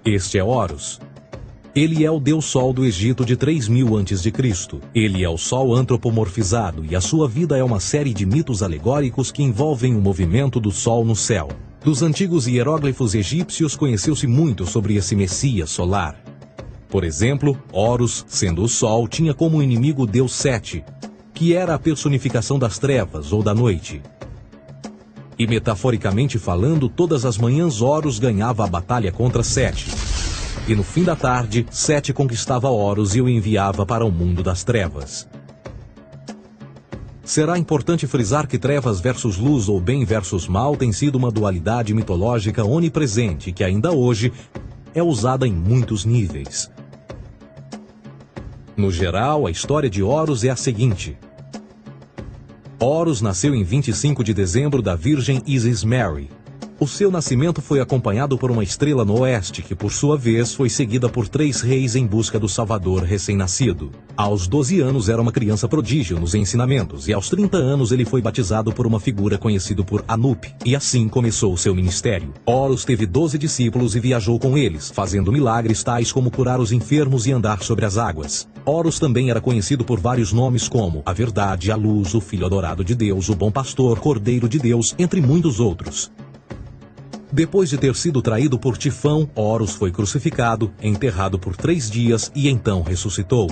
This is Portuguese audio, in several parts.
Este é Horus. Ele é o deus Sol do Egito de 3000 a.C. Ele é o Sol antropomorfizado e a sua vida é uma série de mitos alegóricos que envolvem o movimento do Sol no céu. Dos antigos hieróglifos egípcios conheceu-se muito sobre esse Messias solar. Por exemplo, Horus, sendo o Sol, tinha como inimigo o deus Sete, que era a personificação das trevas ou da noite. E metaforicamente falando, todas as manhãs Horus ganhava a batalha contra Sete. E no fim da tarde, Sete conquistava Horus e o enviava para o mundo das trevas. Será importante frisar que trevas versus luz ou bem versus mal tem sido uma dualidade mitológica onipresente que ainda hoje é usada em muitos níveis. No geral, a história de Horus é a seguinte. Horus nasceu em 25 de dezembro da Virgem Isis Mary. O seu nascimento foi acompanhado por uma estrela no oeste, que por sua vez foi seguida por 3 reis em busca do Salvador recém-nascido. Aos 12 anos era uma criança prodígio nos ensinamentos, e aos 30 anos ele foi batizado por uma figura conhecida por Anup, e assim começou o seu ministério. Horus teve 12 discípulos e viajou com eles, fazendo milagres tais como curar os enfermos e andar sobre as águas. Horus também era conhecido por vários nomes como a Verdade, a Luz, o Filho Adorado de Deus, o Bom Pastor, Cordeiro de Deus, entre muitos outros. Depois de ter sido traído por Tifão, Horus foi crucificado, enterrado por 3 dias e então ressuscitou.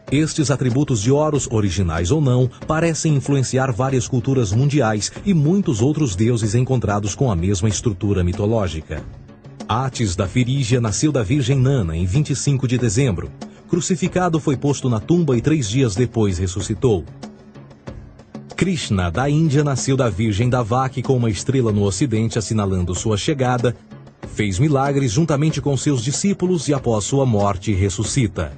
Estes atributos de Horus, originais ou não, parecem influenciar várias culturas mundiais e muitos outros deuses encontrados com a mesma estrutura mitológica. Atis da Firígia nasceu da Virgem Nana em 25 de dezembro. Crucificado, foi posto na tumba e 3 dias depois ressuscitou. Krishna, da Índia, nasceu da Virgem Davaki com uma estrela no ocidente assinalando sua chegada, fez milagres juntamente com seus discípulos e após sua morte ressuscita.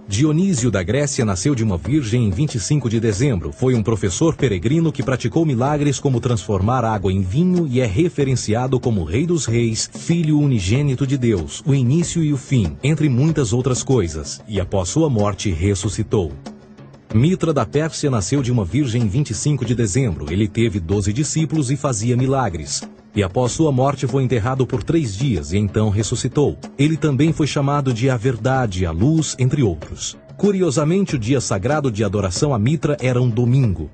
Dionísio da Grécia nasceu de uma virgem em 25 de dezembro. Foi um professor peregrino que praticou milagres como transformar água em vinho e é referenciado como Rei dos Reis, Filho unigênito de Deus, o início e o fim, entre muitas outras coisas, e após sua morte ressuscitou. Mitra da Pérsia nasceu de uma virgem em 25 de dezembro. Ele teve 12 discípulos e fazia milagres. E após sua morte foi enterrado por 3 dias e então ressuscitou. Ele também foi chamado de a Verdade, a Luz, entre outros. Curiosamente, o dia sagrado de adoração a Mitra era um domingo.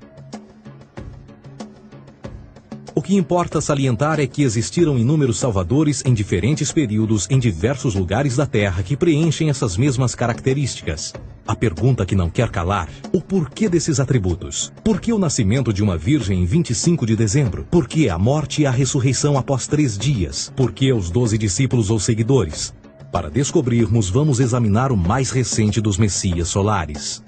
O que importa salientar é que existiram inúmeros salvadores em diferentes períodos em diversos lugares da Terra que preenchem essas mesmas características. A pergunta que não quer calar: o porquê desses atributos? Por que o nascimento de uma virgem em 25 de dezembro? Por que a morte e a ressurreição após 3 dias? Por que os 12 discípulos ou seguidores? Para descobrirmos, vamos examinar o mais recente dos Messias solares.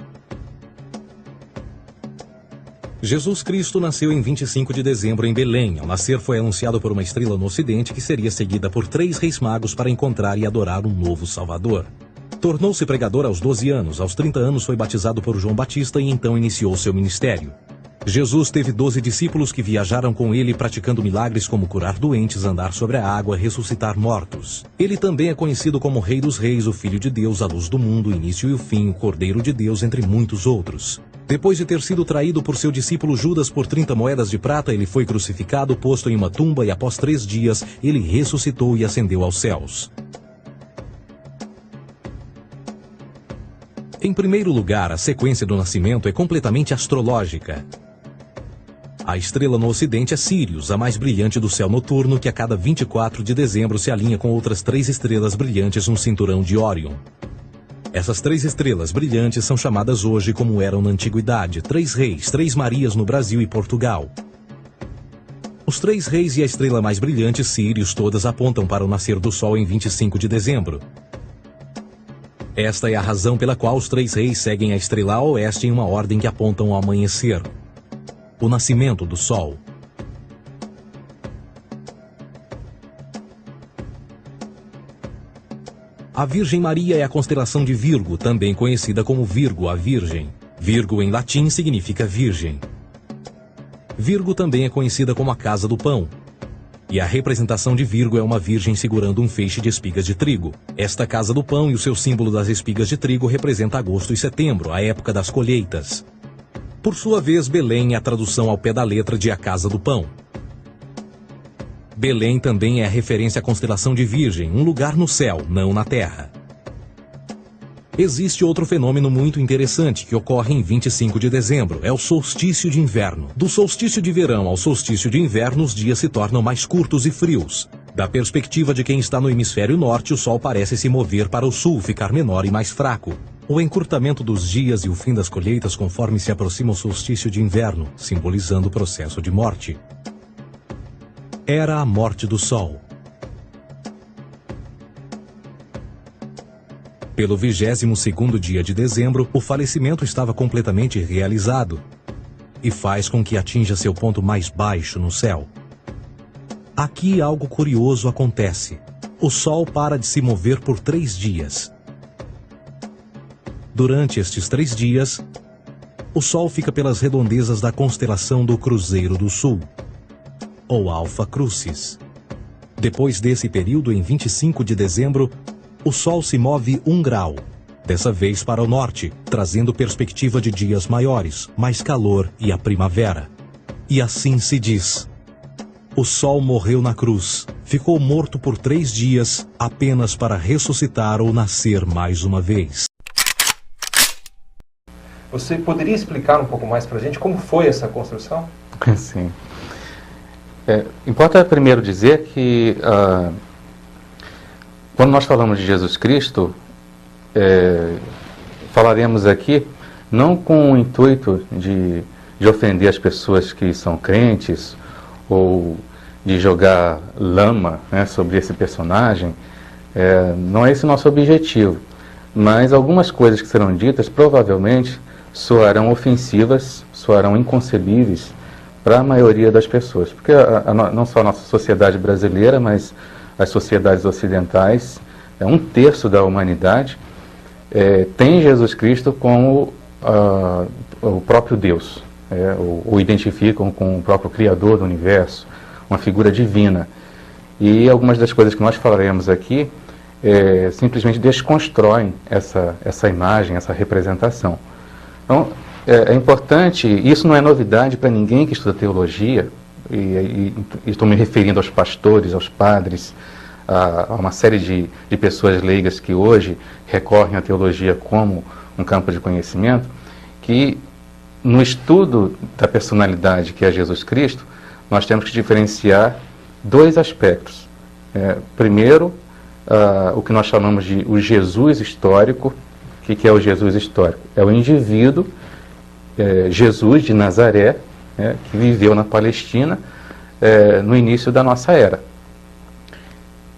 Jesus Cristo nasceu em 25 de dezembro em Belém. Ao nascer foi anunciado por uma estrela no ocidente que seria seguida por 3 reis magos para encontrar e adorar um novo Salvador. Tornou-se pregador aos 12 anos, aos 30 anos foi batizado por João Batista e então iniciou seu ministério. Jesus teve 12 discípulos que viajaram com ele praticando milagres como curar doentes, andar sobre a água, ressuscitar mortos. Ele também é conhecido como Rei dos Reis, o Filho de Deus, a Luz do Mundo, o Início e o Fim, o Cordeiro de Deus, entre muitos outros. Depois de ter sido traído por seu discípulo Judas por 30 moedas de prata, ele foi crucificado, posto em uma tumba e após 3 dias ele ressuscitou e ascendeu aos céus. Em primeiro lugar, a sequência do nascimento é completamente astrológica. A estrela no ocidente é Sírius, a mais brilhante do céu noturno, que a cada 24 de dezembro se alinha com outras 3 estrelas brilhantes no cinturão de Órion. Essas 3 estrelas brilhantes são chamadas hoje, como eram na antiguidade, 3 reis, 3 Marias no Brasil e Portugal. Os 3 reis e a estrela mais brilhante, Sírius, todas apontam para o nascer do Sol em 25 de dezembro. Esta é a razão pela qual os 3 reis seguem a estrela a oeste em uma ordem que apontam ao amanhecer. O nascimento do Sol. A Virgem Maria é a constelação de Virgo, também conhecida como Virgo, a Virgem. Virgo em latim significa virgem. Virgo também é conhecida como a Casa do Pão. E a representação de Virgo é uma virgem segurando um feixe de espigas de trigo. Esta Casa do Pão e o seu símbolo das espigas de trigo representa agosto e setembro, a época das colheitas. Por sua vez, Belém é a tradução ao pé da letra de a Casa do Pão. Belém também é referência à constelação de Virgem, um lugar no céu, não na terra. Existe outro fenômeno muito interessante que ocorre em 25 de dezembro, é o solstício de inverno. Do solstício de verão ao solstício de inverno, os dias se tornam mais curtos e frios. Da perspectiva de quem está no hemisfério norte, o Sol parece se mover para o sul, ficar menor e mais fraco. O encurtamento dos dias e o fim das colheitas conforme se aproxima o solstício de inverno, simbolizando o processo de morte. Era a morte do Sol. Pelo 22º dia de dezembro, o falecimento estava completamente realizado e faz com que atinja seu ponto mais baixo no céu. Aqui algo curioso acontece. O Sol para de se mover por 3 dias. Durante estes 3 dias, o Sol fica pelas redondezas da constelação do Cruzeiro do Sul, ou Alfa Crucis. Depois desse período, em 25 de dezembro, o Sol se move 1 grau, dessa vez para o norte, trazendo perspectiva de dias maiores, mais calor e a primavera. E assim se diz: o Sol morreu na cruz, ficou morto por 3 dias, apenas para ressuscitar ou nascer mais uma vez. Você poderia explicar um pouco mais para a gente como foi essa construção? Sim. Importa primeiro dizer que quando nós falamos de Jesus Cristo, falaremos aqui não com o intuito de ofender as pessoas que são crentes ou de jogar lama, né, sobre esse personagem. Não é esse o nosso objetivo, mas algumas coisas que serão ditas provavelmente soarão ofensivas, soarão inconcebíveis para a maioria das pessoas, porque não só a nossa sociedade brasileira, mas as sociedades ocidentais, 1/3 da humanidade tem Jesus Cristo como o próprio Deus, o identificam com o próprio Criador do universo, uma figura divina. E algumas das coisas que nós falaremos aqui simplesmente desconstroem essa imagem, essa representação. Então, é importante, isso não é novidade para ninguém que estuda teologia, e estou me referindo aos pastores, aos padres, a uma série de pessoas leigas que hoje recorrem à teologia como um campo de conhecimento, que no estudo da personalidade que é Jesus Cristo, nós temos que diferenciar 2 aspectos. Primeiro, o que nós chamamos de o Jesus histórico. O que é o Jesus histórico? É o indivíduo, Jesus de Nazaré, que viveu na Palestina no início da nossa era.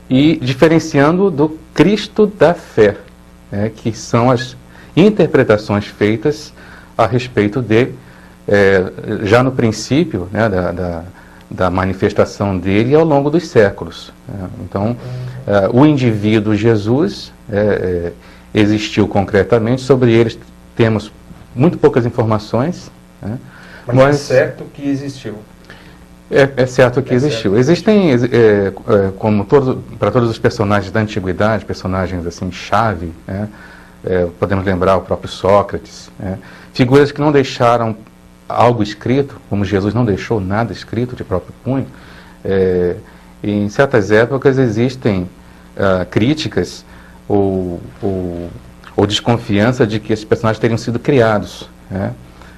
E diferenciando do Cristo da fé, que são as interpretações feitas a respeito dele, já no princípio, né, da manifestação dele e ao longo dos séculos. Então, o indivíduo Jesus existiu concretamente, sobre eles temos muito poucas informações. Mas é certo que existiu. É certo que existiu. Certo. Existem, como para todos os personagens da antiguidade, personagens assim chave, podemos lembrar o próprio Sócrates, figuras que não deixaram algo escrito, como Jesus não deixou nada escrito de próprio punho. E em certas épocas existem críticas ou desconfiança de que esses personagens teriam sido criados.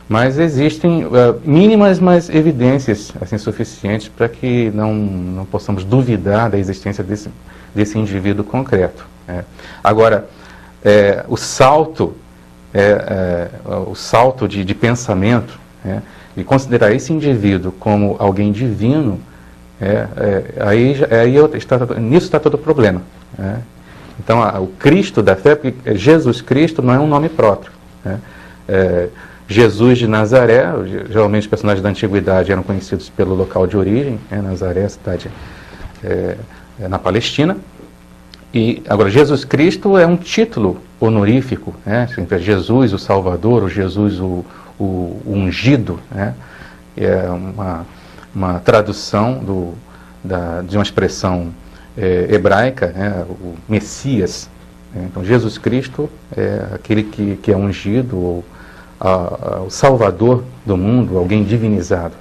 Mas existem mínimas, mas evidências assim, suficientes para que não possamos duvidar da existência desse indivíduo concreto. Agora, o salto de pensamento, e considerar esse indivíduo como alguém divino, nisso está todo o problema. Então, o Cristo da fé, porque Jesus Cristo não é um nome próprio. Jesus de Nazaré, geralmente os personagens da antiguidade eram conhecidos pelo local de origem, Nazaré, cidade na Palestina. E agora, Jesus Cristo é um título honorífico, Jesus o Salvador, o Jesus o ungido, é uma tradução de uma expressão hebraica, o Messias. Então, Jesus Cristo é aquele que é ungido, ou o Salvador do mundo, alguém divinizado.